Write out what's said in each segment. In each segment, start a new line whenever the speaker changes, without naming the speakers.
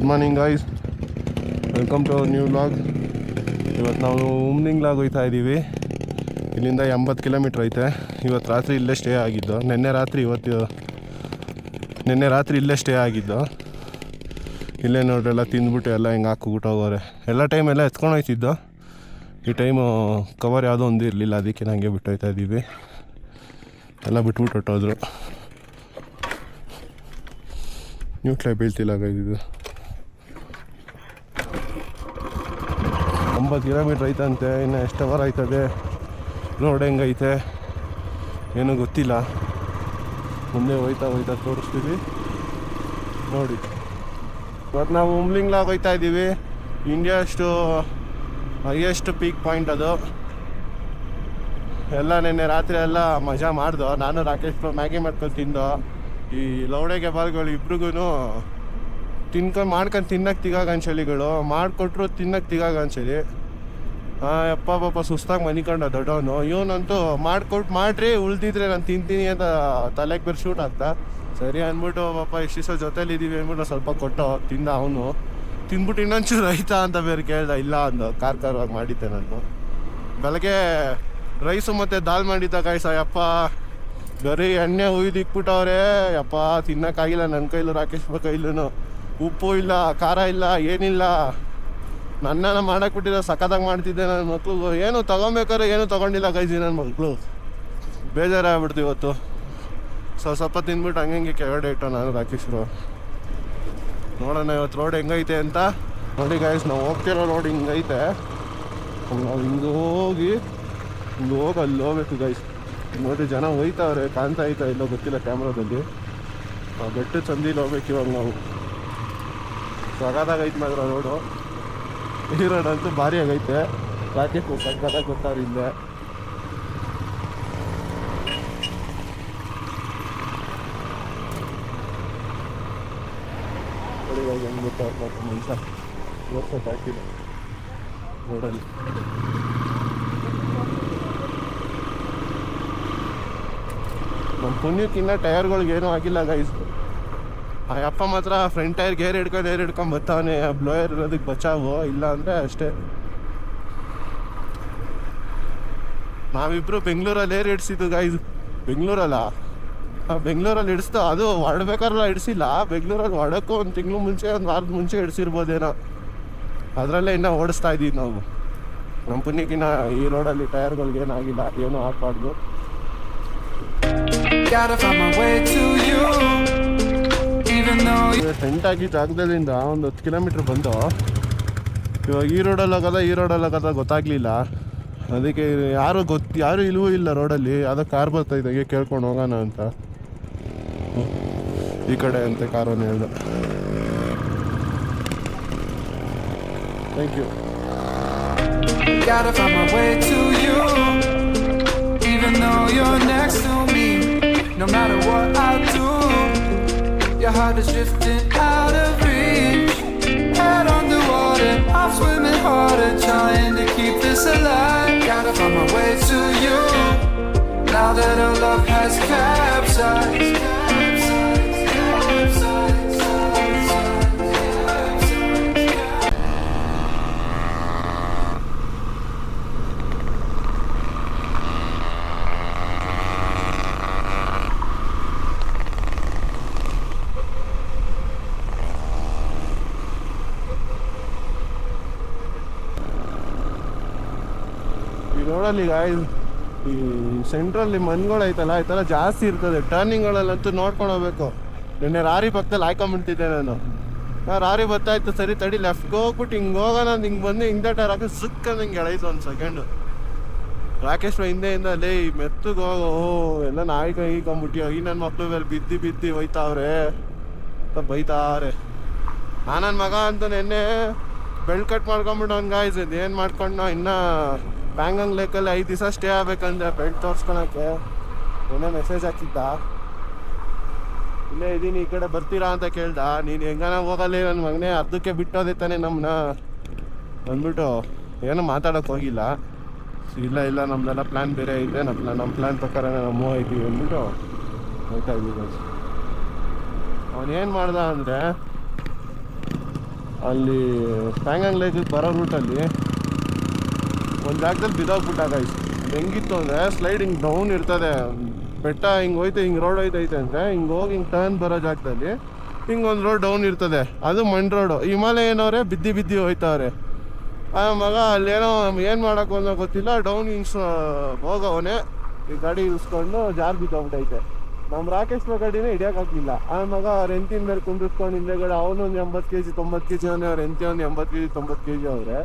Good morning guys, welcome to our new vlog. ಇವತ್ತು ನಾವು ಉಮ್ನಿಂಗ್ಲಾಗ್ ಹೋಗ್ತಾ ಇದ್ದೀವಿ. ಇಲ್ಲಿಂದ 80 ಕಿಲೋಮೀಟ್ರ್ ಐತೆ. ಇವತ್ತು ರಾತ್ರಿ ಇಲ್ಲೇ ಸ್ಟೇ ಆಗಿದ್ದು. ನಿನ್ನೆ ರಾತ್ರಿ ಇಲ್ಲೇ ಸ್ಟೇ ಆಗಿದ್ದು. ಇಲ್ಲೇ ನೋಡ್ರೆಲ್ಲ ತಿಂದ್ಬಿಟ್ಟು ಎಲ್ಲ ಹಿಂಗೆ ಹಾಕ್ಬಿಟ್ಟು ಹೋಗೋರೆ. ಎಲ್ಲ ಟೈಮ್ ಎಲ್ಲ ಎತ್ಕೊಂಡು ಹೋಯ್ತಿದ್ದು. ಈ ಟೈಮು ಕವರ್ ಯಾವುದೋ ಒಂದು ಇರಲಿಲ್ಲ, ಅದಕ್ಕೆ ನನಗೆ ಬಿಟ್ಟು ಹೋಗ್ತಾ ಇದ್ದೀವಿ. ಎಲ್ಲ ಬಿಟ್ಬಿಟ್ಟು ಹೊಟ್ಟೋದ್ರು. ನ್ಯೂಟ್ಲೇ ಬೀಳ್ತಿಲ್ಲ ಇದು. 90 ಕಿಲೋಮೀಟ್ರ್ ಐತಂತೆ. ಇನ್ನು ಎಷ್ಟು ಅವರ್ ಆಯ್ತದೆ, ರೋಡ್ ಹೆಂಗೈತೆ ಏನೂ ಗೊತ್ತಿಲ್ಲ. ಮುಂದೆ ಹೋಯ್ತಾ ತೋರಿಸ್ತೀವಿ ನೋಡಿ. ಇವತ್ತು ನಾವು ಉಮ್ಲಿಂಗ್ಲಾಗ್ ಹೋಗ್ತಾ ಇದ್ದೀವಿ. ಇಂಡಿಯಾಷ್ಟು ಹೈಯೆಸ್ಟ್ ಪೀಕ್ ಪಾಯಿಂಟ್ ಅದು. ಎಲ್ಲ ನಿನ್ನೆ ರಾತ್ರಿ ಎಲ್ಲ ಮಜಾ ಮಾಡ್ದೋ. ನಾನು ರಾಕೇಶ್ ಮ್ಯಾಗಿ ಮಾಡ್ಕೊಂಡು ತಿಂದೋ. ಈ ಲೌಡೆಗೆ ಬಾಲ್ಗಳು ಇಬ್ರಿಗೂ ಮಾಡ್ಕೊಂಡು ತಿನ್ನಕ್ಕೆ ತಿಗಾಗನ್ಸಲಿಗಳು ಮಾಡಿಕೊಟ್ರು ತಿನ್ನಕ್ಕೆ ತಿಗಾಗನ್ಸಲಿ. ಯಪ್ಪ ಪಾಪ ಸುಸ್ತಾಗಿ ಮನಿಕೊಂಡ ದೊಡ್ಡವನು. ಇವನಂತೂ ಮಾಡ್ರಿ ಉಳ್ದಿದ್ರೆ ನಾನು ತಿಂತೀನಿ ಅಂತ ತಲೆಗೆ ಬೇರೆ ಶೂಟ್ ಆಗ್ತಾ. ಸರಿ ಅಂದ್ಬಿಟ್ಟು ಪಾಪ ಇಷ್ಟು ದಿವಸ ಜೊತೇಲಿ ಇದ್ದೀವಿ ಅಂದ್ಬಿಟ್ಟು ಸ್ವಲ್ಪ ಕೊಟ್ಟು ತಿಂದ. ಅವನು ತಿಂದ್ಬಿಟ್ಟು ಇನ್ನೊಂಚೂರು ರೈತ ಅಂತ ಬೇರೆ ಕೇಳ್ದ. ಇಲ್ಲ ಅಂದು ಖಾರವಾಗಿ ಮಾಡಿದ್ದೆ ನಾನು. ಬೆಳಗ್ಗೆ ರೈಸು ಮತ್ತು ದಾಲ್ ಮಾಡಿದ್ದ ಕಾಯ್ಸ. ಯಪ್ಪ ಬರೀ ಎಣ್ಣೆ ಉಯ್ದು ಇಕ್ಬಿಟ್ಟವ್ರೆ. ಯಪ್ಪ ತಿನ್ನೋಕ್ಕಾಗಿಲ್ಲ ನನ್ನ ಕೈಲೂ, ರಾಕೇಶ್ ಕೈಲೂ. ಉಪ್ಪು ಇಲ್ಲ, ಖಾರ ಇಲ್ಲ, ಏನಿಲ್ಲ. ನನ್ನನ್ನು ಮಾಡಾಕ್ಬಿಟ್ಟಿರೋ ಸಖತ್ತಾಗಿ ಮಾಡ್ತಿದ್ದೆ. ನನ್ನ ಮಕ್ಳು ಏನು ತೊಗೊಬೇಕಾದ್ರೆ ಏನೂ ತೊಗೊಂಡಿಲ್ಲ ಕೈಸಿ. ನನ್ನ ಮಕ್ಕಳು ಬೇಜಾರಾಗ್ಬಿಡ್ತು ಇವತ್ತು. ಸ್ವಲ್ಪ ತಿಂದ್ಬಿಟ್ಟು ಹಂಗೆ ಕೆಳಗಡೆ ಇಟ್ಟು ನಾನು ರಾಕೇಶ್ರು. ನೋಡೋಣ ಇವತ್ತು ರೋಡ್ ಹೆಂಗೈತೆ ಅಂತ. ನೋಡಿ ಗಾಯ್ಸ್, ನಾವು ಹೋಗ್ತಿರೋ ರೋಡ್ ಹಿಂಗೈತೆ. ನಾವು ಹಿಂಗೆ ಹೋಗಿ ಅಲ್ಲಿ ಹೋಗ್ಬೇಕು ಗೈಸ್. ನೋಡಿ ಜನ ಹೋಯ್ತವ್ರೆ, ಕಾಣ್ತಾ ಐತಾ ಇಲ್ಲೋ ಗೊತ್ತಿಲ್ಲ ಕ್ಯಾಮ್ರಾದಲ್ಲಿ. ಬೆಟ್ಟ ಚಂದಿಲಿ ಹೋಗ್ಬೇಕು ಇವಾಗ ನಾವು. ಸಗದಾಗೈತೆ ಮಾತ್ರ ರೋಡು. ಈ ರೋಡ್ ಅಂತೂ ಭಾರಿ ಆಗೈತೆ. ರಾಕೇಶ್ ಸಗದಾಗ ಗೊತ್ತಾರ ಇಲ್ಲೇ. ಹೆಂಗೆ ಗೊತ್ತಾಗ ಮನುಷ್ಯ ವರ್ಷಕ್ಕೆ ಹಾಕಿಲ್ಲ ರೋಡಲ್ಲಿ. ನಮ್ಮ ಪುಣ್ಯಕ್ಕಿನ್ನ ಟೈರ್ಗಳಿಗೇನೂ ಆಗಿಲ್ಲ ಗೈಸ್. ಆ ಅಪ್ಪ ಮಾತ್ರ ಫ್ರಂಟ್ ಟೈರ್ ಗೇರ್ ಹಿಡ್ಕೊಂಡು ಬರ್ತಾವನೆ. ಬ್ಲೋಯರ್ ಇರೋದಕ್ಕೆ ಬಚಾವು, ಇಲ್ಲ ಅಂದರೆ ಅಷ್ಟೇ. ನಾವಿಬ್ಬರು ಬೆಂಗಳೂರಲ್ಲಿ ಏರ್ ಹಿಡ್ಸಿದ್ದು ಗೈಸ್. ಬೆಂಗಳೂರಲ್ಲಿ ಹಿಡಿಸ್ತು. ಅದು ಹೊರಡ್ಬೇಕಾರಲ್ಲ ಹಿಡಿಸಿಲ್ಲ. ಬೆಂಗಳೂರಲ್ಲಿ ಹೊಡೋಕ್ಕೂ ಒಂದು ತಿಂಗಳು ಮುಂಚೆ, ಒಂದು ವಾರದ ಮುಂಚೆ ಹಿಡಿಸಿರ್ಬೋದೇನೋ. ಅದರಲ್ಲೇ ಇನ್ನೂ ಓಡಿಸ್ತಾ ಇದ್ದೀವಿ ನಾವು. ನಮ್ಮ ಪುಣ್ಯಕ್ಕಿನ್ನ ಈ ರೋಡಲ್ಲಿ ಟೈರ್ಗಳಿಗೇನಾಗಿಲ್ಲ, ಏನೂ ಆಗಬಾರ್ದು. ಟೆಂಟ್ ಆಗಿ ಜಾಗದಿಂದ ಒಂದು 10 ಕಿಲೋಮೀಟ್ರ್ ಬಂದು ಇವಾಗ ಈ ರೋಡಲ್ಲಿ ಹೋಗೋದ ಗೊತ್ತಾಗಲಿಲ್ಲ. ಅದಕ್ಕೆ ಯಾರು ಇಲ್ವೂ ಇಲ್ಲ ರೋಡಲ್ಲಿ. ಯಾವುದೋ ಕಾರ್ ಬರ್ತಾ ಇದ್ದಂಗೆ ಕೇಳ್ಕೊಂಡು ಹೋಗೋಣ ಅಂತ. ಈ ಕಡೆ ಅಂತೆ ಕಾರನ್ನು ಹೇಳ್ದೆ. Thank you. No matter what I do, your heart is drifting out of reach. Head underwater, I'm swimming harder, trying to keep this alive. Gotta find my way to you, now that our love has capsized. ರೋಡಲ್ಲಿ ಈ ಸೆಂಟ್ರಲ್ಲಿ ಮನ್ಗಳು ಐತಲ್ಲ, ಈ ಥರ ಜಾಸ್ತಿ ಇರ್ತದೆ. ಟರ್ನಿಂಗ್ಗಳಲ್ಲಂತೂ ನೋಡ್ಕೊಂಡು ಹೋಗ್ಬೇಕು. ನಿನ್ನೆ ರಾರಿ ಪಕ್ಕದಲ್ಲಿ ಹಾಕೊಂಡ್ಬಿಡ್ತಿದ್ದೆ ನಾನು. ರಾರಿ ಬರ್ತಾಯಿತ್ತು, ಸರಿ ತಡಿ ಲೆಫ್ಟ್ಗೆ ಹೋಗ್ಬಿಟ್ಟು ಹಿಂಗೆ ಹೋಗೋಣ ಅಂತ ಹಿಂಗೆ ಬಂದು ಹಿಂದೆ ಟೈರ್ ಹಾಕಿ ಸುಕ್ಕ ಹಿಂಗೆ ಎಳೈತು ಒಂದು ಸೆಕೆಂಡು. ರಾಕೇಶ್ ಹಿಂದೆಯಿಂದ ಅಲ್ಲೇ ಈ ಮೆತ್ತಗೆ ಹೋಗೋ ಎಲ್ಲ ನಾಯಿ ಈಕೊಂಬಿಟ್ಟಿಯೋ. ಈ ನನ್ನ ಮಕ್ಕಳು ಮೇಲೆ ಬಿದ್ದು ಹೋಯ್ತಾವ್ರೆ ಅಂತ ಬೈತಾರೆ. ನನ್ನ ಮಗ ಅಂತೂ ನಿನ್ನೆ ಬೆಲ್ಟ್ ಕಟ್ ಮಾಡ್ಕೊಂಬಿಟ್ಟು ಹಂಗಾಯ್ತು. ಏನು ಮಾಡ್ಕೊಂಡು ಇನ್ನೂ ಬ್ಯಾಂಗಂಗ್ ಲೇಕಲ್ಲಿ 5 ದಿವಸ ಸ್ಟೇ ಆಗ್ಬೇಕಂದ್ರೆ ಬೆಲ್ಟ್ ತೋರಿಸ್ಕೊಳಕ್ಕೆ ಏನೇ ಮೆಸೇಜ್ ಹಾಕಿದ್ದ. ಇಲ್ಲೇ ಇದ್ದೀನಿ, ಈ ಕಡೆ ಬರ್ತೀರಾ ಅಂತ ಕೇಳ್ದ. ನೀನು ಹೆಂಗನ ಹೋಗಲ್ಲ ನನ್ನ ಮಗನೇ, ಅರ್ಧಕ್ಕೆ ಬಿಟ್ಟೋದೆ ತಾನೆ ನಮ್ಮನ್ನ ಅಂದ್ಬಿಟ್ಟು ಏನೂ ಮಾತಾಡೋಕೆ ಹೋಗಿಲ್ಲ. ಇಲ್ಲ ನಮ್ಮದೆಲ್ಲ ಪ್ಲ್ಯಾನ್ ಬೇರೆ ಐತೆ, ನಮ್ಮ ಪ್ಲ್ಯಾನ್ ಪ್ರಕಾರ ನಾವು ಮೂವ್ ಆಯ್ತೀವಿ ಅಂದ್ಬಿಟ್ಟು ಹೋಗ್ತಾ ಇದ್ದೀವಿ. ಅವನೇನು ಮಾಡ್ದ ಅಂದರೆ ಅಲ್ಲಿ ಪ್ಯಾಂಗಾಂಗ್ ಲೇಕಿಗೆ ಬರೋ ರೂಟಲ್ಲಿ ಒಂದು ಜಾಗದಲ್ಲಿ ಬಿದ್ದೋಗ್ಬಿಟ್ಟ ಗೈಸ್. ಹೆಂಗಿತ್ತು ಅಂದರೆ ಸ್ಲೈಡಿಂಗ್ ಡೌನ್ ಇರ್ತದೆ, ಬೆಟ್ಟ ಹಿಂಗೆ ಹೋಯ್ತು, ಹಿಂಗೆ ರೋಡ್ ಹೋಯ್ತೈತೆ ಅಂದರೆ ಹಿಂಗೆ ಹೋಗಿ ಹಿಂಗೆ ಟರ್ನ್ ಬರೋ ಜಾಗದಲ್ಲಿ ಹಿಂಗೆ ಒಂದು ರೋಡ್ ಡೌನ್ ಇರ್ತದೆ, ಅದು ಮಣ್ ರೋಡು. ಹಿಮಾಲಯ ಏನವ್ರೆ ಬಿದ್ದು ಹೋಯ್ತವ್ರೆ. ಆ ಮಗ ಅಲ್ಲೇನೋ ಏನು ಮಾಡೋಕ್ಕೋ ಅನ್ನೋ ಗೊತ್ತಿಲ್ಲ, ಡೌನ್ ಹಿಂಗ್ಸ್ ಹೋಗವನೇ ಈ ಗಾಡಿ ಇಳಿಸ್ಕೊಂಡು ಜಾರ್ ಬಿದ್ದೋಗ್ಬಿಟ್ಟೈತೆ. ನಮ್ಮ ರಾಕೇಶ್ ಗಾಡಿನೇ ಹಿಡಿಯೋಕ್ಕಾಗಲಿಲ್ಲ. ಆ ಮಗ ಅವ್ರ ಹೆಂಡತಿನ ಮೇಲೆ ಕುಂದಿಸ್ಕೊಂಡು ಹಿಂದೆಗಡೆ ಅವನೊಂದು 80 kg 90 kg ಅವನೇ, ಅವ್ರ ಹೆಂಡತಿ ಒಂದು 80 kg 90 kg ಅವ್ರೆ.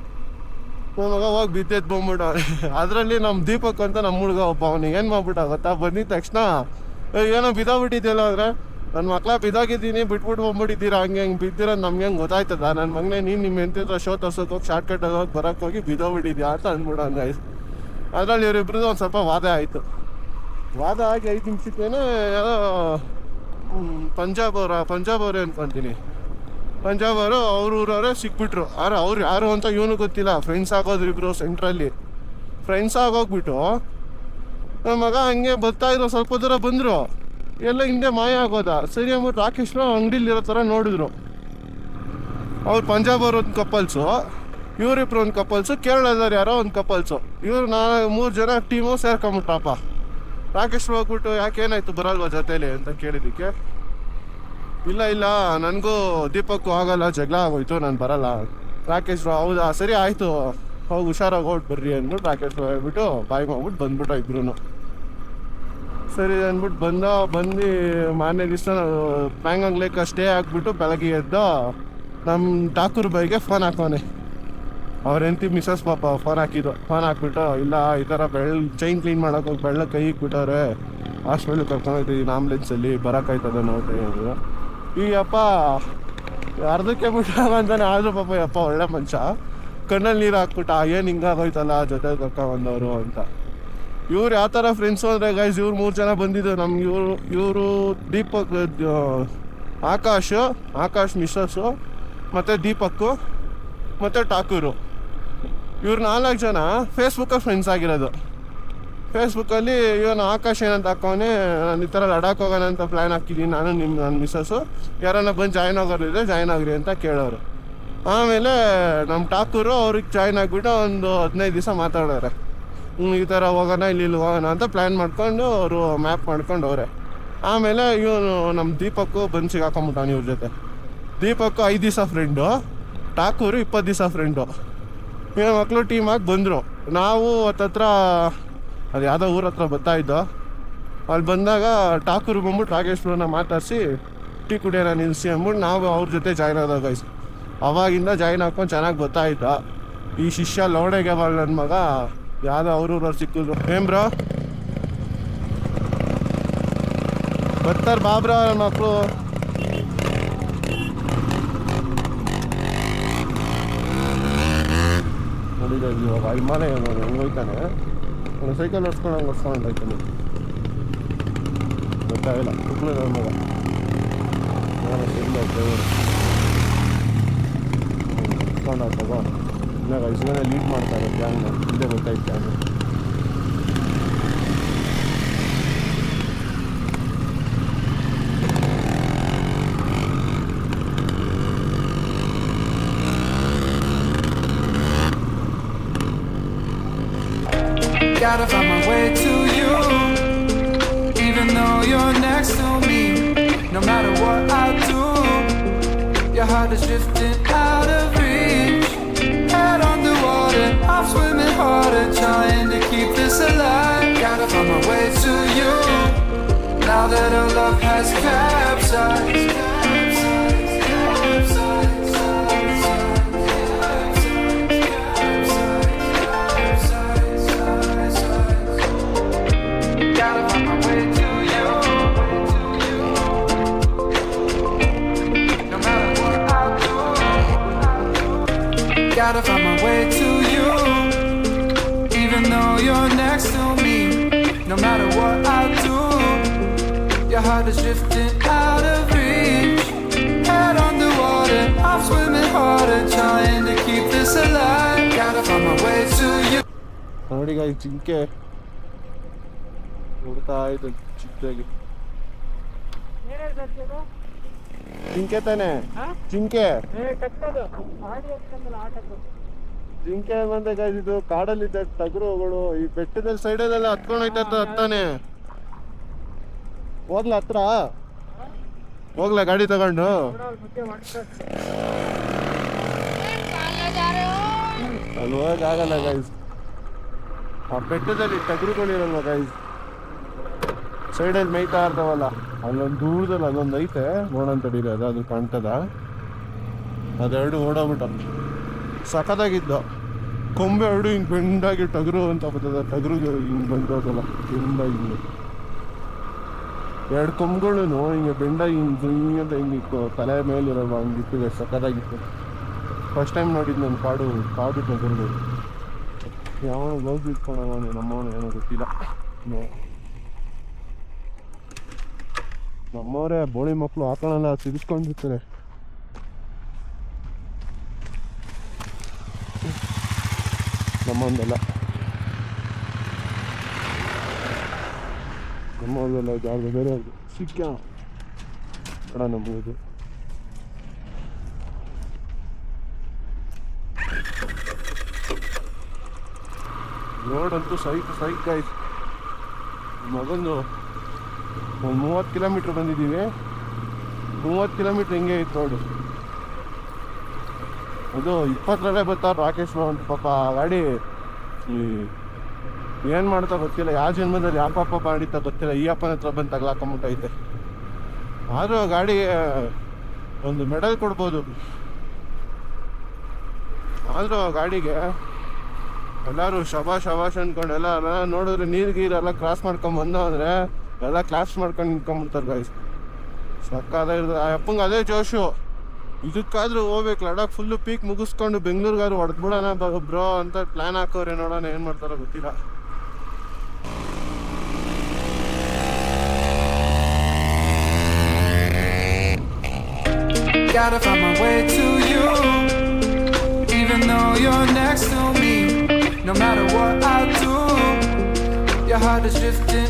ಮಗ ಹೋಗಿ ಬಿದ್ದೆದ್ದು ಬಂದ್ಬಿಟ್ಟವ್ರೆ. ಅದರಲ್ಲಿ ನಮ್ಮ ದೀಪಕ್ ಅಂತ ನಮ್ಮ ಹುಡುಗ ಒಬ್ಬ, ಅವನಿಗೆ ಏನು ಮಾಡ್ಬಿಟ್ಟ ಗೊತ್ತಾ, ಬಂದಿದ್ದ ತಕ್ಷಣ ಏನೋ ಬಿದ್ದೋಗ್ಬಿಟ್ಟಿದ್ದೆಲ್ಲ ಅಂದರೆ ನನ್ನ ಮಕ್ಳ ಬಿದ್ದೋಗಿದ್ದೀನಿ ಬಿಟ್ಬಿಟ್ಟು ಬಂದ್ಬಿಟ್ಟಿದ್ದೀರಾ, ಹಂಗೆ ಹೆಂಗೆ ಬಿದ್ದಿರೋದು ನಮ್ಗೆ ಹೆಂಗೆ ಗೊತ್ತಾಯ್ತದ, ನನ್ನ ಮಗನೇ ನೀನು ನಿಮ್ಮ ಹೆಂಡತಿ ಶೋ ತರ್ಸೋಕೆ ಹೋಗಿ ಶಾರ್ಟ್ಕಟ್ ಹೋಗಿ ಬರೋಕ್ಕೆ ಹೋಗಿ ಬಿದ್ದೋಗ್ಬಿಟ್ಟಿದ್ಯಾ ಅಂತ ಅಂದ್ಬಿಡೋ ಹಂಗಾಯ್ತು. ಅದರಲ್ಲಿ ಇವರಿಬ್ರದ್ದು ಒಂದು ಸ್ವಲ್ಪ ವಾದ ಆಯಿತು. ವಾದ ಆಗಿ 5 ನಿಮಿಷಕ್ಕೇನೆ ಯಾವುದೋ ಪಂಜಾಬ್ ಅವರೇ ಅನ್ಕೊತೀನಿ, ಪಂಜಾಬ್ ಅವರು ಅವ್ರ ಊರವರೇ ಸಿಕ್ಬಿಟ್ರು. ಅವ್ರು ಯಾರು ಅಂತ ಇವನು ಗೊತ್ತಿಲ್ಲ. ಫ್ರೆಂಡ್ಸ್ ಆಗೋದ್ರು ಇಬ್ರು, ಸೆಂಟ್ರಲ್ಲಿ ಫ್ರೆಂಡ್ಸ್ ಆಗೋಗ್ಬಿಟ್ಟು ನಮ್ಮ ಮಗ ಹಂಗೆ ಬರ್ತಾಯಿದ್ರು. ಸ್ವಲ್ಪ ದೂರ ಬಂದರು, ಎಲ್ಲ ಹಿಂದೆ ಮಾಯ ಆಗೋದ. ಸರಿ ಅಂದ್ಬಿಟ್ಟು ರಾಕೇಶ್ರು ಅಂಗಡಿಲಿರೋ ಥರ ನೋಡಿದ್ರು. ಅವ್ರು ಪಂಜಾಬ್ ಅವ್ರು ಒಂದು ಕಪಲ್ಸು, ಇವರಿಬ್ರು ಒಂದು ಕಪಲ್ಸು, ಕೇರಳದವ್ರು ಯಾರೋ ಒಂದು ಕಪಲ್ಸು. ಇವ್ರು 3 ಜನ ಟೀಮು ಸೇರ್ಕೊಂಬಿಟ್ರಪ್ಪ. ರಾಕೇಶ್ ಹೋಗ್ಬಿಟ್ಟು ಯಾಕೇನಾಯ್ತು ಬರಲ್ವಾ ಜೊತೇಲಿ ಅಂತ ಕೇಳಿದ್ದಕ್ಕೆ, ಇಲ್ಲ ನನಗೂ ದೀಪಕ್ಕೂ ಆಗಲ್ಲ, ಜಗಳ ಆಗೋಯ್ತು, ನಾನು ಬರಲ್ಲ. ರಾಕೇಶ್ ಹೌದಾ ಸರಿ ಆಯಿತು ಹೋಗಿ ಹುಷಾರಾಗಿ ಹೊಟ್ಟು ಬರ್ರಿ ಅಂದ್ಬಿಟ್ಟು ರಾಕೇಶ್ ಹೇಳ್ಬಿಟ್ಟು ಬಾಯಿ ಮಾಡ್ಬಿಟ್ಟು ಬಂದ್ಬಿಟ್ಟು ಇಬ್ರು. ಸರಿ ಅಂದ್ಬಿಟ್ಟು ಬಂದು ಮಾರನೇ ದಿವಸ ಪ್ಯಾಂಗಾಂಗ್ ಲೇಕ್ ಸ್ಟೇ ಆಗಿಬಿಟ್ಟು ಬೆಳಗ್ಗೆ ಎದ್ದು ನಮ್ಮ ಠಾಕೂರ್ ಬೈಗೆ ಫೋನ್ ಹಾಕೋನೆ. ಅವ್ರ ಹೆಂಡತಿ ಮಿಸಸ್ ಪಾಪ ಫೋನ್ ಹಾಕ್ಬಿಟ್ಟು, ಇಲ್ಲ ಈ ಥರ ಚೈನ್ ಕ್ಲೀನ್ ಮಾಡೋಕೆ ಹೋಗಿ ಬೆಳ್ಳ ಕೈ ಇಕ್ಬಿಟ್ಟವ್ರೆ, ಹಾಸ್ಪಿಟ್ಲಿಗೆ ಕರ್ಕೊಂಡೋಗ್ತಿದ್ದೀನಿ ಆಂಬುಲೆನ್ಸಲ್ಲಿ, ಬರೋಕ್ಕಾಯ್ತದ ನೋಡ್ರಿ ಅಂದರು. ಈ ಅಪ್ಪ ಅರ್ಧಕ್ಕೆ ಬಿಟ್ಟಾಗ ಅಂತಾನೆ, ಆದರೂ ಪಾಪ ಯಪ್ಪ ಒಳ್ಳೆ ಮನುಷ್ಯ, ಕಣ್ಣಲ್ಲಿ ನೀರು ಹಾಕ್ಬಿಟ್ಟ, ಏನು ಹಿಂಗಾಗೋಯ್ತಲ್ಲ ಜೊತೆ ಕರ್ಕೊಂಡ್ಬಂದವರು ಅಂತ. ಇವ್ರು ಯಾವ ಥರ ಫ್ರೆಂಡ್ಸು ಅಂದರೆ ಗೈಸ್, ಇವ್ರು 3 ಜನ ಬಂದಿದ್ದು ನಮ್ಗೆ. ಇವರು ದೀಪಕ್, ಆಕಾಶ್ ಮಿಸ್ಸಸ್ಸು, ಮತ್ತು ದೀಪಕ್ಕು ಮತ್ತು ಠಾಕೂರು, ಇವ್ರು 4 ಜನ ಫೇಸ್ಬುಕ್ಕಲ್ಲಿ ಫ್ರೆಂಡ್ಸ್ ಆಗಿರೋದು. ಫೇಸ್ಬುಕ್ಕಲ್ಲಿ ಇವನು ಆಕಾಶ್ ಏನಂತ ಹಾಕೋನೆ, ನಾನು ಈ ಥರ ಲಡಾಖ್ ಹೋಗೋಣ ಅಂತ ಪ್ಲ್ಯಾನ್ ಹಾಕಿದ್ದೀನಿ, ನಾನು ನನ್ನ ಮಿಸ್ಸಸ್ಸು, ಯಾರನ್ನ ಬಂದು ಜಾಯ್ನ್ ಆಗೋರಿದ್ರೆ ಜಾಯ್ನ್ ಆಗ್ರಿ ಅಂತ ಕೇಳೋರು. ಆಮೇಲೆ ನಮ್ಮ ಠಾಕೂರು ಅವ್ರಿಗೆ ಜಾಯ್ನ್ ಆಗಿಬಿಟ್ಟು ಒಂದು 15 ದಿವಸ ಮಾತಾಡೋರೆ, ಈ ಥರ ಹೋಗೋಣ ಇಲ್ಲಿ ಹೋಗೋಣ ಅಂತ ಪ್ಲ್ಯಾನ್ ಮಾಡ್ಕೊಂಡು ಅವರು ಮ್ಯಾಪ್ ಮಾಡ್ಕೊಂಡು ಅವರೇ. ಆಮೇಲೆ ಇವನು ನಮ್ಮ ದೀಪಕ್ಕು ಬಂದು ಸಿಗಾಕೊಂಬಿಟ್ಟಾನೆ ಇವ್ರ ಜೊತೆ. ದೀಪಕ್ಕು 5 ದಿವಸ ಫ್ರೆಂಡು, ಠಾಕೂರು 20 ದಿವಸ ಫ್ರೆಂಡು. ಇವ್ರ ಮಕ್ಕಳು ಟೀಮಾಗಿ ಬಂದರು. ನಾವು ಹತ್ತತ್ರ ಅದು ಯಾವುದೋ ಊರ ಹತ್ರ ಬರ್ತಾಯಿದ್ದೋ, ಅಲ್ಲಿ ಬಂದಾಗ ಠಾಕೂರು ಬಂದ್ಬಿಟ್ಟು ರಾಕೇಶ್ವರನ್ನ ಮಾತಾಡಿಸಿ ಟೀ ಕುಡಿಯೋಣ ನಿಲ್ಲಿಸಿ ಅಂದ್ಬಿಟ್ಟು ನಾವು ಅವ್ರ ಜೊತೆ ಜಾಯ್ನ್ ಆದಾಗ ಗೈಸ್. ಅವಾಗಿಂದ ಜಾಯ್ನ್ ಹಾಕ್ಕೊಂಡು ಚೆನ್ನಾಗಿ ಬರ್ತಾಯಿದ್ದ. ಈ ಶಿಷ್ಯ ಲೌಡೆಗೆ ನನ್ನ ಮಗ ಯಾವುದೋ ಅವ್ರವ್ರು ಸಿಕ್ಕಿದ್ರು. ಏನ್ ಬ್ರೋ ಬರ್ತಾರೆ ಬಾಬ್ರ ನನ್ನ ಮಕ್ಕಳು. ನೋಡಿದ ಇವಾಗ ಹಿಮಾಲಯ ಹೆಂಗೆ ಹೋಯ್ತಾನೆ, ಒಂದು ಸೈಕಲ್ ಓಡಿಸ್ಕೊಂಡಾಯ್ತಾನೆ, ಗೊತ್ತಾಗಿಲ್ಲ ಕುಕ್ಳು ನನ್ನ ಮಗ. ಇಸ್ಕೊಂಡಾಗ್ತಗೋ ಇನ್ನಾಗ ಇಸ್ಕೊಂಡೆ ಲೀಡ್ ಮಾಡ್ತಾರೆ ಗ್ಯಾಂಗ್ನ, ಹಿಂದೆ ಗೊತ್ತಾಯ್ತು ಅದು.
Gotta find my way to you, even though you're next to me. No matter what I do, your heart is drifting out of reach. Head underwater, I'm swimming harder, trying to keep this alive. Gotta find my way to you, now that our love has capsized. Gotta find my way to you, even though you're next to me. No matter what I do, your heart is drifting out of reach. Head underwater, I'm swimming harder, trying to keep this alive. Gotta find my way to you.
ನೋಡಿ ಗಾಯ ಜಿಂಕೆ ಹುಡ್ತಾ ಇದ್ದು ಚಿಕ್ಕದಾಗಿ. ಜಿಂಕೆ ತಾನೆ ಜಿಂಕೆ ಜಿಂಕೆ ಬಂದೆ ಗಾಯ್ಸ್. ಇದು ಕಾಡಲ್ಲಿದ್ದ ಟಗರುಗಳು ಈ ಬೆಟ್ಟದಲ್ಲಿ ಸೈಡಲ್ಲೆಲ್ಲ ಹತ್ಕೊಂಡು ಹೋಯ್ತಾ ಹತ್ತಾನೆ. ಹೋಗ್ಲ ಹತ್ರ ಹೋಗ್ಲ ಗಾಡಿ ತಗೊಂಡು ಅಲ್ಲಿ ಹೋಗಲ್ಲ ಗೈಸ್. ಆ ಬೆಟ್ಟದಲ್ಲಿ ಟಗರುಗಳಿರಲ್ವ ಗೈಸ್, ಸೈಡಲ್ಲಿ ಮೇಯ್ತಾ ಇರ್ತಾವಲ್ಲ, ಅಲ್ಲೊಂದು ದೂರದಲ್ಲಿ ಅದೊಂದು ಐತೆ ನೋಡೋಣ ತಡೀರಿ, ಅದು ಕಾಣ್ತದ. ಅದೆರಡು ಓಡೋಗ್ಬಿಟ್ಟ. ಸಖತ್ತಾಗಿದ್ದು ಕೊಂಬೆ ಎರಡು ಹಿಂಗೆ ಬೆಂಡಾಗಿ ಟಗರು ಅಂತ ಬರ್ತದ. ಟಗರುಗೆ ಹಿಂಗೆ ಬಂದೋದಲ್ಲ ತುಂಬ ಹಿಂಗೆ ಎರಡು ಕೊಂಬುಗಳು ಹಿಂಗೆ ಬೆಂಡಾಗಿ ಹಿಂಗೆ ಅಂತ ಹಿಂಗಿತ್ತು, ತಲೆ ಮೇಲಿರಲ್ವ ಹಂಗಿತ್ತು. ಸಖತ್ತಾಗಿತ್ತು. ಫಸ್ಟ್ ಟೈಮ್ ನೋಡಿದ್ದು ನಾನು ಕಾಡು ಟಗರುಗಳು. ಯಾವನು ಗ್ಲೌಸ್ ಇಟ್ಕೊಂಡವನು ನಮ್ಮವನು ಏನೋ ಗೊತ್ತಿಲ್ಲ. ನಮ್ಮವರೇ ಬೋಳಿ ಮಕ್ಕಳು ಹಾಕೋಣಲ್ಲ ಸಿಗಿಸ್ಕೊಂಡಿರ್ತಾರೆ. ನಮ್ಮೊಂದಲ್ಲ ಜಾಗ ಬೇರೆ ಸಿಕ್ಕ ಕಡ ನಮ್ಮದು. ರೋಡಂತೂ ಸೈಕ್ ಗಾಯ್ಸ್. ಮಗಂದು ಒಂದು 30 ಕಿಲೋಮೀಟ್ರ್ ಬಂದಿದ್ದೀವಿ. 30 ಕಿಲೋಮೀಟ್ರ್ ಹಿಂಗೆ ಇತ್ತು ರೋಡು. ಅದು 20ರಲ್ಲೇ ಬರ್ತಾರೆ ರಾಕೇಶ್ ಅಂತ. ಪಾಪ ಗಾಡಿ ಏನು ಮಾಡ್ತಾ ಗೊತ್ತಿಲ್ಲ, ಯಾವ ಜನ್ಮದಲ್ಲಿ ಯಾವ ಪಾಪ ಮಾಡಿತಾ ಗೊತ್ತಿಲ್ಲ, ಈ ಅಪ್ಪನ ಹತ್ರ ಬಂದು ತಗ್ಲಾಕೊಂಬಿಟ್ಟೈತೆ. ಆದರೂ ಗಾಡಿಗೆ ಒಂದು ಮೆಡಲ್ ಕೊಡ್ಬೋದು. ಆದರೂ ಗಾಡಿಗೆ ಎಲ್ಲರೂ ಶಬಾಷ್ ಅಂದ್ಕೊಂಡು ಎಲ್ಲ ನೋಡಿದ್ರೆ ನೀರೆಲ್ಲ ಕ್ರಾಸ್ ಮಾಡ್ಕೊಂಬಂದು ಅಂದರೆ ಎಲ್ಲ ಕ್ಲಾಸ್ ಮಾಡ್ಕೊಂಡು ನಿಂತ್ಕೊಂಡ್ಬಿಡ್ತಾರೆ ಗಾಯ್ಸ್. ಸಕ್ಕದ ಇರ್ತದೆ ಆ ಅಪ್ಪಂಗೆ. ಅದೇ ಜೋಶು. ಇದಕ್ಕಾದ್ರೂ ಹೋಗ್ಬೇಕು ಲಡಾಖ್ ಫುಲ್ಲು ಪೀಕ್ ಮುಗಿಸ್ಕೊಂಡು ಬೆಂಗಳೂರಿಗಾದ್ರು ಹೊಡೆದ್ಬಿಡೋಣ ಬ್ರೋ ಅಂತ ಪ್ಲ್ಯಾನ್ ಹಾಕೋರೆ. ನೋಡೋಣ ಏನು ಮಾಡ್ತಾರೋ ಗೊತ್ತಿಲ್ಲ.
Gotta find my way to you, even though you're next to me. No matter what I do, your heart is drifting.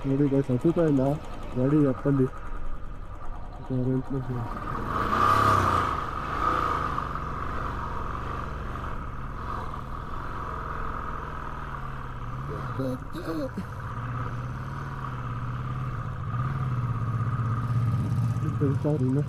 ನೋಡಿ ಗಾಯ್ಸ್, ಹತ್ತುತ್ತಾ ಇಲ್ಲ ಗಾಡಿ ಅಪ್ಪಲ್ಲಿ. ಇನ್ನು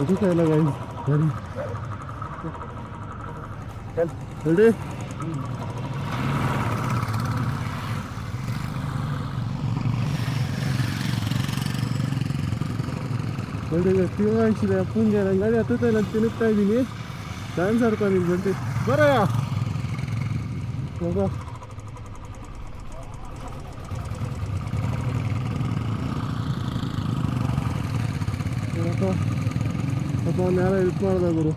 ಹತ್ತುತ್ತಾ ಇಲ್ಲ ಗಾಯ್ಸ್ ಗಾಡಿ. ರೆಡಿ ನೋಡಿ ಅನಿಸಿದೆ ಅಪ್ಪಂಗೆ. ನನ್ನ ಗಾಡಿ ಹತ್ತುತ್ತಾ ಇಲ್ಲ ಅಂತ ತಿನ್ನುತ್ತಾ ಇದ್ದೀನಿ. ಡ್ಯಾನ್ಸ್ ಆಡ್ಕೊಂಡು ಬಂದು ಬರಯ್ಯ ಹೋಗ. ಪಾಪ ಅವ್ನು ಯಾರೋ ಹೆಲ್ಪ್ ಮಾಡ್ದ ಗುರು.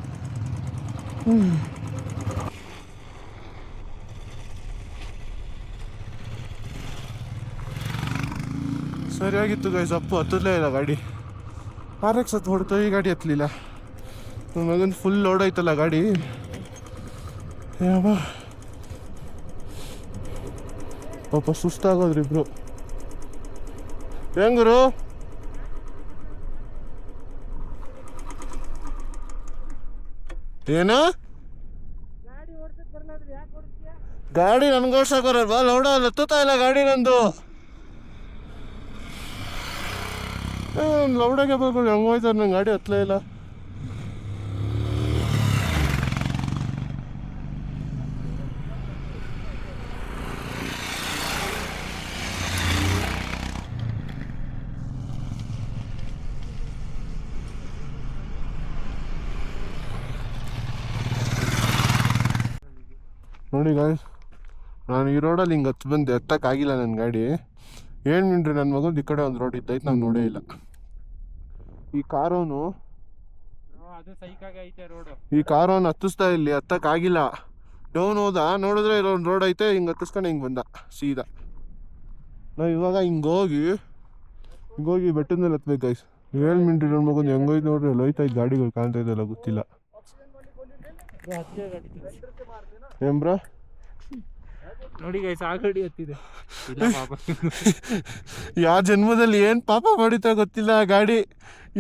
ಸರಿಯಾಗಿತ್ತು ಗೈಸ್. ಅಪ್ಪು ಹತ್ತಲೇ ಇಲ್ಲ ಗಾಡಿ. RX ಹತ್ತು ಹೊಡ್ತು, ಈ ಗಾಡಿ ಹತ್ತಲಿಲ್ಲ. ನನ್ನ ಮಗನ ಫುಲ್ ಲೋಡ್ ಐತಲ್ಲ ಗಾಡಿ. ಯಾವ ಪಾಪ ಸುಸ್ತಾಗೋದ್ರಿ ಇಬ್ರು. ಹೆಂಗುರು ಏನು ಗಾಡಿ ನನ್ಗೋಡ್ಸಕೋರಲ್ವಾ? ಲೌಡ ಹತ್ತುತ್ತಾ ಇಲ್ಲ ಗಾಡಿ ನಂದು. ಲೌಡಾಗೆ ಬರ್ಕೊಂಡು ಹೆಂಗೆ ಹೋಯ್ತಾರೆ, ನಂಗೆ ಗಾಡಿ ಹತ್ತಲೇ ಇಲ್ಲ. ನೋಡಿ ಗಾಯ್ಸ್, ನಾನು ಈ ರೋಡಲ್ಲಿ ಹಿಂಗೆ ಹತ್ತಕ್ಕಾಗಿಲ್ಲ ನನ್ನ ಗಾಡಿ. ಏನು ಮಿಂಡ್ರಿ ನನ್ನ ಮಗಂದು ಈ ಕಡೆ ಒಂದು ರೋಡ್ ಇದ್ದೈತೆ, ನಾನು ನೋಡೇ ಇಲ್ಲ. ಈ ಕಾರೋನು ಹತ್ತಿಸ್ತಾ ಇಲ್ಲಿ ಹತ್ತಕ್ಕಾಗಿಲ್ಲ. ಡೌನ್ ಹೋದ, ನೋಡಿದ್ರೆ ಇಲ್ಲೊಂದು ರೋಡ್ ಐತೆ, ಹಿಂಗೆ ಹತ್ತಿಸ್ಕೊಂಡು ಹಿಂಗೆ ಬಂದ ಸೀದಾ. ನಾವು ಇವಾಗ ಹಿಂಗೋಗಿ ಬೆಟ್ಟದ ಮೇಲೆ ಹತ್ಬೇಕು ಗೈಸ್. 7 ಮಿನಿಟ್ ನನ್ನ ಮಗಂದು ಹೆಂಗೋಯ್ತು ನೋಡ್ರಿ, ಅಲ್ಲಿ ಹೋಯ್ತಾಯ್ತು ಗಾಡಿಗಳು ಕಾಣ್ತಾ ಇದೆಯಲ್ಲ ಗೊತ್ತಿಲ್ಲ. ಏನ್ ಬ್ರೋ
ನೋಡಿ ಗೈಸ್, ಆ ಗಾಡಿ ಹತ್ತಿದೆ.
ಯಾವ ಜನ್ಮದಲ್ಲಿ ಏನ್ ಪಾಪ ಮಾಡಿತ ಗೊತ್ತಿಲ್ಲ ಆ ಗಾಡಿ.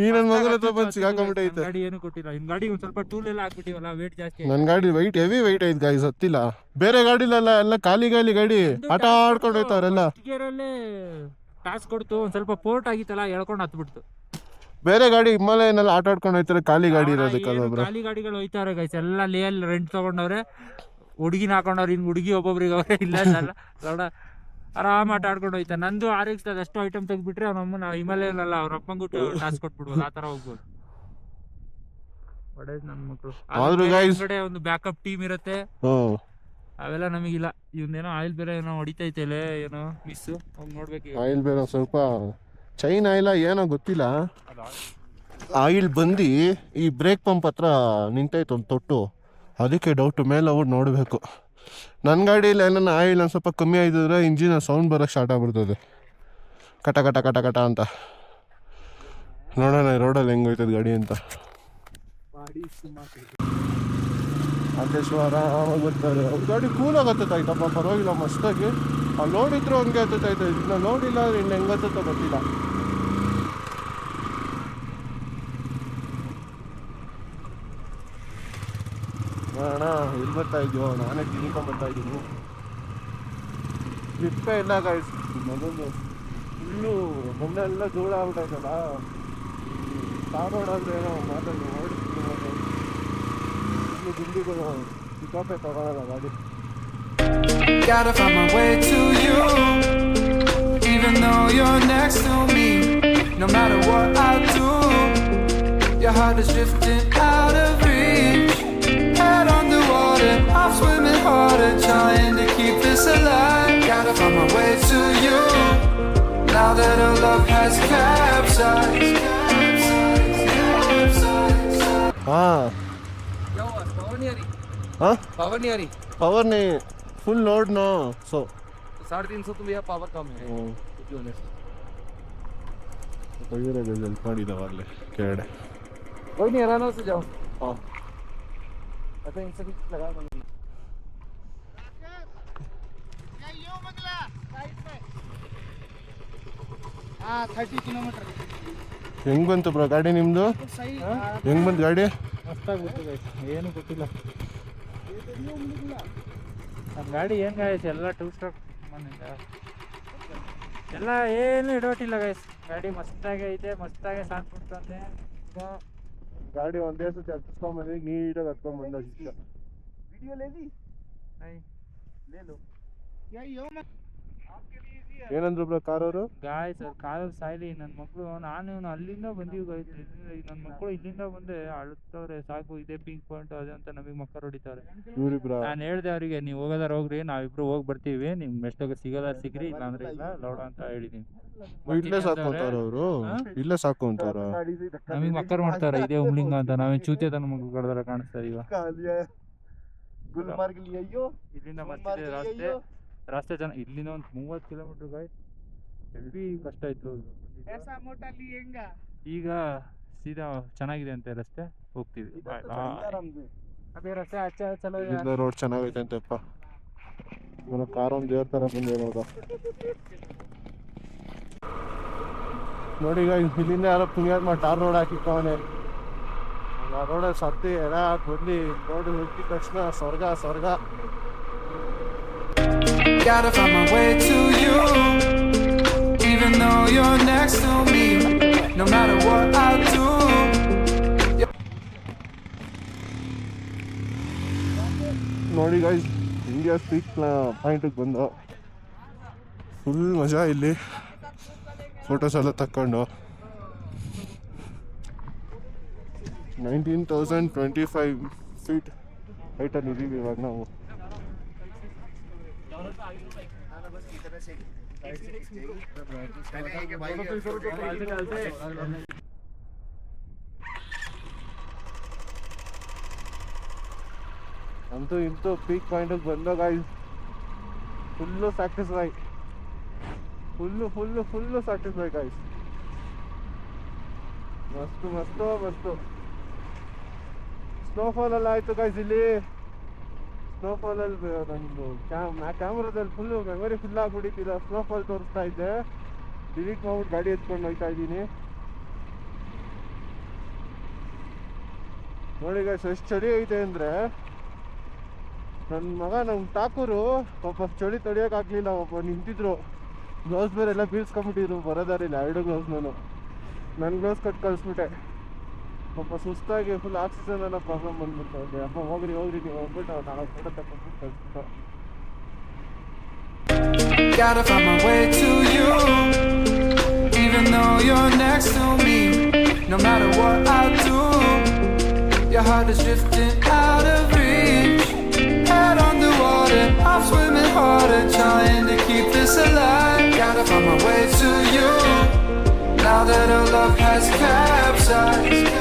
ಈ ನನ್ನ ಮಗನ ಹತ್ರ ಬಂದು ಸಿಗಾಕೊಂಡ್ಬಿಟ್ಟೈತೆ.
ಗಾಡಿ ಏನು ಕೊಟ್ಟಿಲ್ಲ, ಇನ್ ಗಾಡಿ ಒಂದ್ ಸ್ವಲ್ಪ ಟೂಲ್ ಎಲ್ಲ ಹಾಕ್ಬಿಟ್ಟಿವಲ್ಲ, ವೇಟ್ ಜಾಸ್ತಿ.
ನನ್ನ ಗಾಡಿ ಹೆವಿ ವೈಟ್ ಐತೆ ಗೈಸ್, ಹತ್ತಿಲ್ಲ. ಬೇರೆ ಗಾಡಿಲೆಲ್ಲ ಎಲ್ಲ ಖಾಲಿ ಗಾಡಿ ಆಟ ಆಡ್ಕೊಂಡು ಹೋಯ್ತವ್ರೆಲ್ಲ.
ಟಿಗರಲ್ಲಿ ಟಾಸ್ಕ್ ಕೊಡ್ತು, ಒಂದ್ ಸ್ವಲ್ಪ ಪೋರ್ಟ್ ಆಗಿತ್ತಲ್ಲ, ಎಳ್ಕೊಂಡು ಹತ್ಬಿಡ್ತು.
ಬೇರೆ ಗಾಡಿ ಹಿಮಾಲಯನೆಲ್ಲ ಆಟ ಆಡ್ಕೊಂಡು ಹೋಯ್ತಾರೆ, ಖಾಲಿ ಗಾಡಿ ಇರೋದಕ್ಕಲ್ಲ ಬ್ರೋ.
ಖಾಲಿ ಗಾಡಿಗಳು ಹೋಯ್ತಾರೆ ಗೈಸ್, ಎಲ್ಲ ಲೇಯಲ್ಲಿ ರೆಂಟ್ ತಗೊಂಡವ್ರೆ, ಹುಡುಗಿನ ಹಾಕೊಂಡವ್ರೆ. ಇನ್ನು ಹುಡುಗಿ ಒಬ್ಬೊಬ್ರಿಗೆ ಅವ್ರೆ, ಇಲ್ಲ ನೋಡ ಆರಾಮ್ ಆಟ ಆಡ್ಕೊಂಡು ಹೋಯ್ತಾರೆ. ನಂದು RX ಅಷ್ಟು ಐಟಮ್ ತೆಗ್ದ್ಬಿಟ್ರೆ ಅವ್ನಮ್ಮನ ಹಿಮಾಲಯನಲ್ಲ ಅವ್ರ ಅಪ್ಪಂಗೂ ಟಾಸ್ಕ್ ಕೊಟ್ಬಿಡ್ಬೋದು, ಆ ಥರ ಹೋಗ್ಬೋದು. ಒಳ್ಳೇದು ನನ್ನ ಮಕ್ಕಳು. ಕಡೆ ಒಂದು ಬ್ಯಾಕಪ್ ಟೀಮ್ ಇರುತ್ತೆ, ಅವೆಲ್ಲ ನಮಗಿಲ್ಲ. ಇವನೇನೋ ಆಯಿಲ್ ಬೇರೆ ಏನೋ ಹೊಡಿತೈತೆ, ಏನೋ ಮಿಸ್ ಹೋಗಿ ನೋಡ್ಬೇಕು.
ಆಯಿಲ್ ಬೇರೆ ಸ್ವಲ್ಪ ಚೈನ್ ಆಯಿಲ್ಲ ಏನೋ ಗೊತ್ತಿಲ್ಲ. ಆಯಿಲ್ ಬಂದು ಈ ಬ್ರೇಕ್ ಪಂಪ್ ಹತ್ರ ನಿಂತೈತೆ ಒಂದು ತೊಟ್ಟು, ಅದಕ್ಕೆ ಡೌಟು. ಮೇಲೆ ಅವ್ರು ನೋಡಬೇಕು. ನನ್ನ ಗಾಡಿಯಲ್ಲಿ ಏನನ್ನ ಆಯಿಲ್ ಒಂದು ಸ್ವಲ್ಪ ಕಮ್ಮಿ ಆಯ್ತಂದ್ರೆ ಇಂಜಿನ ಸೌಂಡ್ ಬರೋಕ್ಕೆ ಸ್ಟಾರ್ಟ್ ಆಗ್ಬಿಡ್ತದೆ, ಕಟ ಕಟ ಕಟ ಕಟ ಅಂತ. ನೋಡೋಣ ರೋಡಲ್ಲಿ ಹೆಂಗೆ ಹೋಯ್ತದೆ ಗಾಡಿ ಅಂತ. ಅದೇಶ್ವರ ಬರ್ತಾರೆ ಗಾಡಿ ಕೂಲಾಗಿ ಹತ್ತೈತಪ್ಪ, ಪರವಾಗಿಲ್ಲ ಮಸ್ತಾಗಿ. ಆ ಲೋಡ್ ಇದ್ರು ಹಂಗೆ ಹತ್ತೈತೆ, ಇನ್ನು ಲೋಡ್ ಇಲ್ಲ ಅಂದ್ರೆ ಇನ್ನು ಹೆಂಗೆ ಹತ್ತೋ ಗೊತ್ತಿಲ್ಲ. ಅಣ್ಣ ಇಲ್ಲಿ ಬರ್ತಾ ಇದೆಯೋ, ನಾನೇ ತಿನ್ಕೊಂಡು ಬರ್ತಾ ಇದ್ದೀನಿ. ಸ್ಲಿಪ್ಪೇ ಇಲ್ಲ ಗಾಯ್ಸ್, ಮಗಂದು ಫುಲ್ಲು ಮೊನ್ನೆಲ್ಲ ಧೂಳ ಆಗ್ಬಿಟ್ಟೈತಲ್ಲ. ಕಾರ್ ರೋಡಾದ್ರೆ ಏನೋ ಮಾತಾಡಿ ಓಡಿಸ್ತೀನಿ, ಇನ್ನು ಗುಂಡಿಗಳು ಸಿಕ್ಕಾಪೆ ತಗೊಳಲ್ಲ ಗಾಡಿ.
Gotta find my way to you, even though you're next to me. No matter what I do, your heart is drifting out of reach. Head underwater, I'm swimming harder, trying to keep this alive. Gotta find my way to you, now that our love has capsized.
पवनियरी
power नहीं, full load no, so
350 तो भैया power कम है.
ಜಲ್ಪ್ ಮಾಡಿದವಲ್ಲೇ ಕೆಳಗಡೆ.
कोई नहीं, आराम से जाओ.
ಹಾಂ
अच्छा इनसे भी लगा दूंगी. हाँ 30 किलोमीटर.
ಹೆಂಗ್ ಬಂತು ಬ್ರೋ ಗಾಡಿ ನಿಮ್ದು? ಹೆಂಗ್ ಬಂತು ಗಾಡಿ?
ಮಸ್ತಾಗಿ ಗೊತ್ತು, ಏನು ಗೊತ್ತಿಲ್ಲ. ನಮ್ಮ ಗಾಡಿ ಏನು ಗಾಯ್ಸ್, ಎಲ್ಲ 2 ಸ್ಟ್ರೋಕ್ ಬಂದಿದ್ದ, ಎಲ್ಲ ಏನು ಇಡೋಟಿಲ್ಲ ಗಾಯ್ಸ್. ಗಾಡಿ ಮಸ್ತಾಗಿ ಐತೆ, ಮಸ್ತಾಗಿ ಸಾಂಗ್ ಕೊಡ್ತಂತೆ.
ಗಾಡಿ ಒಂದೇ ಸತಿ ಹತ್ಕೊಂಡ್ಬಂದ್ರೆ ನೀಟಾಗಿ ಹತ್ಕೊಂಡ್ಬಂದ. ಏನಂದ್ರು ಬ್ರೋ ಕಾರವರು?
ಗಾಯ್ಸ್ ಕಾರಲ್ಲಿ ಸಾಯ್ಲಿ ನನ್ನ ಮಕ್ಕಳು, ನಾನು ಅಲ್ಲಿಂದ ಬಂದೀವಿ ಗಾಯ್ಸ್. ನನ್ನ ಮಕ್ಕಳು ಇಲ್ಲಿಂದ ಬಂದೆ ಅಳುತ್ತವ್ರೆ, ಸಾಕು ಇದೇ ಪಿಂಕ್ ಪಾಯಿಂಟ್ ಅದೇ ಅಂತ ನಮಗೆ ಮಕ್ಕಳು ಹೊಡಿತಾರೆ. ನಾನು ಹೇಳ್ದೆ ಅವರಿಗೆ, ನೀವು ಹೋಗೋದಾರ ಹೋಗ್ರಿ, ನಾವಿಬ್ರು ಹೋಗಿ ಬರ್ತೀವಿ, ನಿಮ್ಗೆ ಎಷ್ಟೋಗ ಸಿಗೋದಾರ ಸಿಗ್ರಿ, ಇಲ್ಲಾಂದ್ರೆ ಇಲ್ಲ ಲೌಡ ಅಂತ ಹೇಳಿದೀನಿ.
ಇಲ್ಲೇ ಸಾಕೊಂತಾರ ಅವರು, ಇಲ್ಲೇ ಸಾಕೊಂತಾರ,
ನಮಗೆ ಮಕ್ಕಳು ಮಾಡ್ತಾರೆ ಇದೇ ಉಮ್ಲಿಂಗ ಅಂತ. ನಾವೇ ಚೂತೆ ತನ್ನ ಮಕ್ಕಳು ಕಡ್ದಾರ ಕಾಣಿಸ್ತಾ ಇದೀವ. ಇಲ್ಲಿಂದ ಮತ್ತೆ ರಾಸ್ತೆ ಚೆನ್ನಾಗಿ, ಇಲ್ಲಿಂದ ಒಂದು 30 ಕಿಲೋಮೀಟರ್ ಗಾಯ್ಸ್, ಹೆವಿ ಕಷ್ಟ ಆಯ್ತು. ಈಗ ಸೀದಾ ಚೆನ್ನಾಗಿದೆ ಅಂತೆ ರಸ್ತೆ, ಹೋಗ್ತೀವಿ. ಅದೇ ರಸ್ತೆ ಅಚ್ಚ ಚಲೋ,
ರೋಡ್ ಚೆನ್ನಾಗೈತೆ ಅಂತಪ್ಪ. ಕಾರ್ ಒಂದು ದೇವ್ರ ಥರ ಬಂದಿರೋದು ನೋಡಿ. ಈಗ ಇಲ್ಲಿಂದ ಯಾರೋ ಪುಣ್ಯಾತ್ಮ ಟಾರ್ ರೋಡ್ ಹಾಕಿಕ್ಕವನೆ. ಆ ರೋಡಲ್ಲಿ ಸತ್ತಿ ಎಲ್ಲ ಬಂದು ರೋಡ್ ಹುಟ್ಟಿದ ತಕ್ಷಣ ಸ್ವರ್ಗ.
Gotta find my way to you, even though you're next to me. No matter what I do.
ನೋಡಿ ಗೈಸ್, ಇಂಡಿಯಾ ಸ್ಪೀಕ್ ಪಾಯಿಂಟಿಗೆ ಬಂದು ಫುಲ್ ಮಜಾ. ಇಲ್ಲಿ ಫೋಟೋಸ್ ಎಲ್ಲ ತಕ್ಕೊಂಡು 19,025 ಫೀಟ್ ಹೈಟಲ್ಲಿ ಇದ್ದೀವಿ ಇವಾಗ ನಾವು. ಅಂತೂ ಇಂತೂ ಪೀಕ್ ಪಾಯಿಂಟಿಗೆ ಬಂದಾಗ full satisfy, full satisfy guys. ಮಸ್ತು ಸ್ನೋಫಾಲ್ ಆಯ್ತು ಗಾಯ್ಸ್. ಇಲ್ಲಿ ಸ್ನೋಫಾಲಲ್ಲಿ ನಂದು ಕ್ಯಾಮ್ರಾದಲ್ಲಿ ಫುಲ್ಲು ಮೆಮೊರಿ ಫುಲ್ ಆಗ್ಬಿಟ್ಟಿದ್ದ. ಸ್ನೋಫಾಲ್ ತೋರಿಸ್ತಾ ಇದ್ದೆ, ಡಿಲೀಟ್ ಮಾಡ್ಬಿಟ್ಟು ಗಾಡಿ ಎತ್ಕೊಂಡು ಹೋಗ್ತಾ ಇದ್ದೀನಿ. ನೋಡಿ ಗಾಯ್ಸ್ ಎಷ್ಟು ಚಳಿ ಐತೆ ಅಂದರೆ, ನನ್ನ ಮಗ ನಂಗೆ ಟಾಕೂರು ಪಾಪ ಚಳಿ ತಡಿಯೋಕ್ಕಾಗಲಿಲ್ಲ. ಪಾಪ ನಿಂತಿದ್ರು, ಗ್ಲೌಸ್ ಬೇರೆ ಎಲ್ಲ ಬೀಳ್ಸ್ಕೊಂಬಿಟ್ಟಿದ್ರು ಬರೋದಾರಿಲ್ಲ. 2 ಗ್ಲೌಸ್ ನನ್ನ ಗ್ಲೌಸ್ ಕಟ್ ಕಳಿಸ್ಬಿಟ್ಟೆ. ಪಾಪ ಸುಸ್ತಾಗಿ ಫುಲ್ ಆಕ್ಸಿಜನ್ ಎಲ್ಲ ಪ್ರಾಬ್ಲಮ್ ಬಂದ್ಬಿಡ್ತಾ ಇದೆ. ಅಪ್ಪ ಹೋಗ್ರಿ ನೀವು ಹೋಗ್ಬಿಟ್ಟು 4 ಫೋಟೋ ತಗೊಂಡ್ಬಿಟ್ಟು ಕಳಿಸ್ಬಿಟ್ಟು.
Gotta find my way to you, even though you're next to me. No matter what I do, your heart is drifting out of reach. Head underwater, I'm swimming harder, trying to keep this alive. Gotta find my way to you, now that our love has capsized.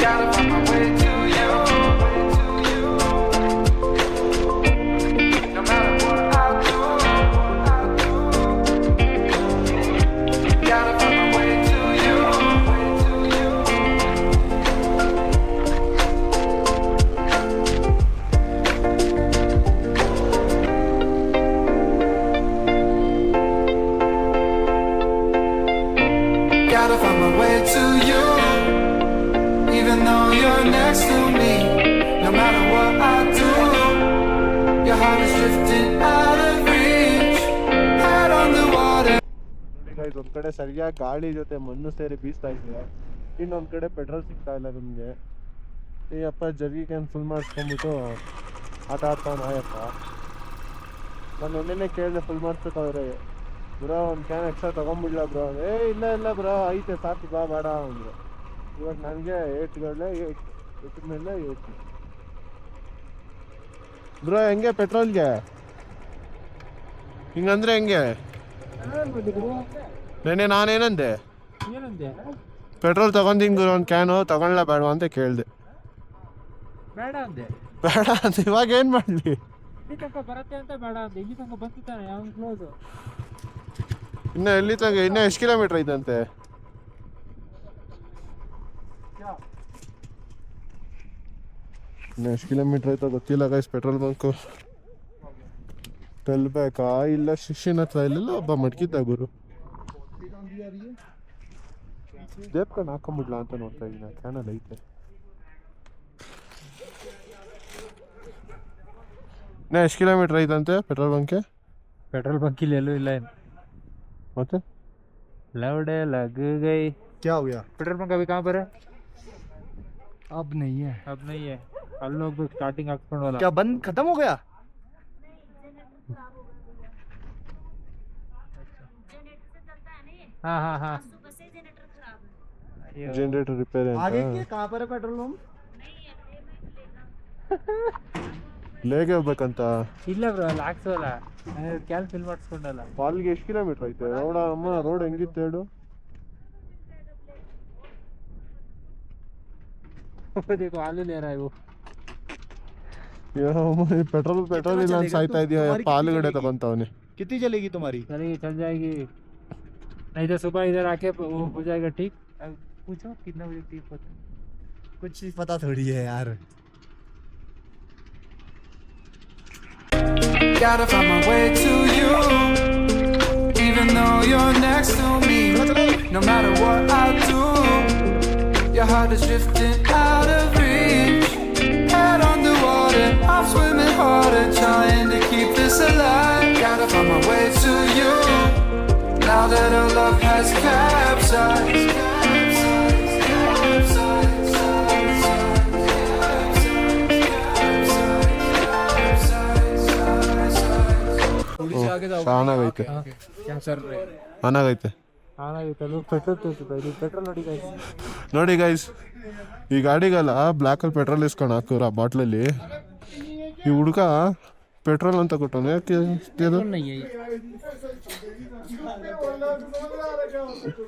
Gotta find my way to you, no matter what I do. Gotta find my way to you. Gotta find my way to you, even though you're next to me. No matter what I do, your heart is drifting out of reach. Head on the water.
ಒಂದು ಕಡೆ ಸರಿಯಾಗಿ ಗಾಳಿ ಜೊತೆ ಮಣ್ಣು ಸೇರಿ ಬೀಸ್ತಾ ಇದೆ, ಇನ್ನೊಂದು ಕಡೆ ಪೆಟ್ರೋಲ್ ಸಿಗ್ತಾ ಇಲ್ಲ ನಮಗೆ. ಈ ಅಪ್ಪ ಜರ್ಗಿ ಕ್ಯಾನ್ ಫುಲ್ ಮಾಡಿಸ್ಕೊಂಡ್ಬಿಟ್ಟು ಆಟ ಆಡ್ತಾನೆ ಆಯಪ್ಪ. ನಾನು ಒಂದೇ ಕೇಳಿದೆ ಫುಲ್ ಮಾಡಿಸ್ಬೇಕಾದ್ರೆ, ಬ್ರೋ ಒಂದು ಕ್ಯಾನ್ ಎಕ್ಸ್ಟ್ರಾ ತೊಗೊಂಬಿಡ್ಲ ಬ್ರೋ. ಇಲ್ಲ ಬ್ರೋ ಐತೆ ಸಾಕು ಬಾ ಬೇಡ ಅಂದರು. ಇವಾಗ ನನಗೆ 8 ಮೇಲೆ 8 ಬ್ರೋ. ಹೆಂಗೆ ಪೆಟ್ರೋಲ್ಗೆ ಹಿಂಗಂದ್ರೆ ಹೆಂಗೆ? ನೆನ್ನೆ ನಾನೇನಂದೆ, ಪೆಟ್ರೋಲ್ ತಗೊಂಡಿಂಗ್ ಒಂದು ಕ್ಯಾನು ತಗೊಳ್ಳ ಬೇಡ ಅಂತ ಕೇಳಿದೆ.
ಬೇಡ ಅಂದೆ.
ಇವಾಗ ಏನು ಮಾಡಲಿ?
ಇಲ್ಲಿ ತನಕ ಬರುತ್ತೆ ಅಂತ ಬೇಡ ಅಂದೆ. ಇಲ್ಲಿ ತನಕ ಬಂದಿದ್ದಾನೆ ಯಾವ ಕ್ಲೋಸು.
ಇನ್ನು ಎಲ್ಲಿ ತನಕ? ಇನ್ನೂ ಎಷ್ಟು ಕಿಲೋಮೀಟ್ರ್ ಐತಂತೆ? ಇನ್ನು ಎಷ್ಟು ಕಿಲೋಮೀಟ್ರ್ ಆಯ್ತೋ ಗೊತ್ತಿಲ್ಲ ಗೈಸ್. ಪೆಟ್ರೋಲ್ ಬಂಕು ತಲುಪಬೇಕಾ ಇಲ್ಲ ಶಿಕ್ಷಣ ಹತ್ರ ಇಲ್ಲೆಲ್ಲ ಒಬ್ಬ ಮಡ್ಕಿದ್ದ ಗುರು. ದೇಪ್ಕೊಂಡು ಹಾಕೊಂಬಿಡ್ಲಾ ಅಂತ ನೋಡ್ತಾ ಇದ್ದೀನಿ. ಕ್ಯಾನಲ್ಲಿ ಐತೆ. ಇನ್ನು ಎಷ್ಟು ಕಿಲೋಮೀಟ್ರ್ ಐತಂತೆ ಪೆಟ್ರೋಲ್ ಬಂಕೆ?
पेट्रोल पंप की ले लो लाइन
ಮತ್ತೆ
लौड़े लग गई।
क्या हो गया?
पेट्रोल पंप अभी कहाँ पर है?
अब नहीं है।
अब नहीं है, कल लोग तो स्टार्टिंग ऑक्सफोर्ड वाला।
क्या बंद खत्म हो गया?
हाँ हाँ हाँ
जनरेटर रिपेयर है
आगे के कहाँ पर है पेट्रोल पंप?
ಲೇಗೆ ಹೋಗ್ಬೇಕಂತ
ಇಲ್ಲ ಬ್ರೋ ಅಲ್ಲಿ ಹಾಕ್ಸೋಲ್ಲ, ಕ್ಯಾನ್ ಫಿಲ್ ಮಾಡಿಸ್ಕೊಂಡಲ್ಲ.
ಪಾಲ್ಗೆ ಎಷ್ಟು ಕಿಲೋಮೀಟರ್ ಐತೆ? ರೋಡ ಅಮ್ಮ ರೋಡ್ ಹೆಂಗಿತ್ತು ಹೇಳು?
देखो आलू ले रहा है वो।
पेट्रोल ಇಲ್ಲ ಅಂತ ಸಾಯ್ತಾ ಇದೀಯ. ಆಲೂಗಡ್ಡೆ ತಗೊಂತವನೆ.
कितनी चलेगी तुम्हारी?
चलेगी, चल जाएगी। नहीं तो सुबह इधर आके वो हो जाएगा ठीक। अब पूछो कितना बजे ठीक होता है?
कुछ पता थोड़ी है यार।
Gotta find my way to you, even though you're next to me. No matter what I do, your heart is drifting out of reach. Head underwater, I'm swimming harder, trying to keep this alive. Gotta find my way to you, now that our love has capsized.
ಚೆನ್ನಾಗೈತೆ. ಚೆನ್ನಾಗೈತೆ.
ಹಾಳಾಗಿತ್ತಲ್ಲ petrol ತೋರಿಸಿದ ಇದು petrol ನೋಡಿ guys.
ನೋಡಿ guys, ಈ ಗಾಡಿಗೆಲ್ಲ ಬ್ಲ್ಯಾಕಲ್ಲಿ petrol ಇಸ್ಕೊಂಡು ಹಾಕೋರು ಆ ಬಾಟ್ಲಲ್ಲಿ. ಈ ಹುಡುಗ ಪೆಟ್ರೋಲ್ ಅಂತ ಕೊಟ್ಟವನು. ಯಾಕೆ ಇದು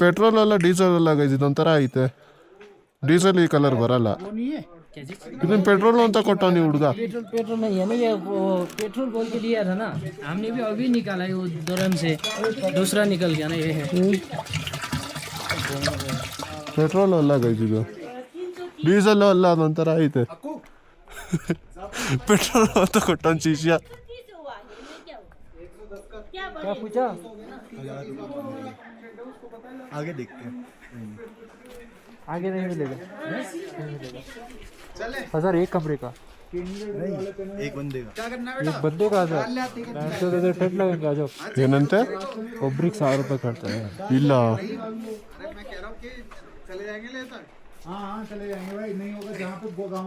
ಪೆಟ್ರೋಲ್ ಅಲ್ಲ ಡೀಸೆಲ್ ಅಲ್ಲ ಗೈಸ್, ಇದೊಂಥರ ಐತೆ. ಡೀಸೆಲ್ ಈ ಕಲರ್ ಬರಲ್ಲ. ಇದನ್ನ ಪೆಟ್ರೋಲ್ ಅಂತ ಕೊಟ್ಟವನು ಈ ಹುಡುಗ.
पेट्रोल नहीं है ना, ये वो पेट्रोल बोल के दिया था ना, हमने भी अभी निकाला है वो दौरान से, दूसरा निकल गया ना ये है।
ಪೆಟ್ರೋಲ್ ಅಲ್ಲ ಗೈಸ್, ಇದು ಡೀಸೆಲ್ ಅಲ್ಲ, ಅದೊಂಥರ ಐತೆ. ಪೆಟ್ರೋಲ್ ಅಂತ ಕೊಟ್ಟವನು ಶಿಷ್ಯ.
क्या पूछा?
आगे देखते हैं.
आगे नहीं मिलेगा. 1000 एक कमरे का,
एक बंदे का.
एक बंदे का 1000 टेंट लगेंगे. आ जाओ.
ಏನಂತೆ?
ಒಬ್ರಿಗೆ 1000 ರೂಪಾಯಿ ಕಟ್ತಾರೆ.
ಇಲ್ಲ,
हाँ चले जाएंगे भाई, नहीं होगा जहाँ पे गाँव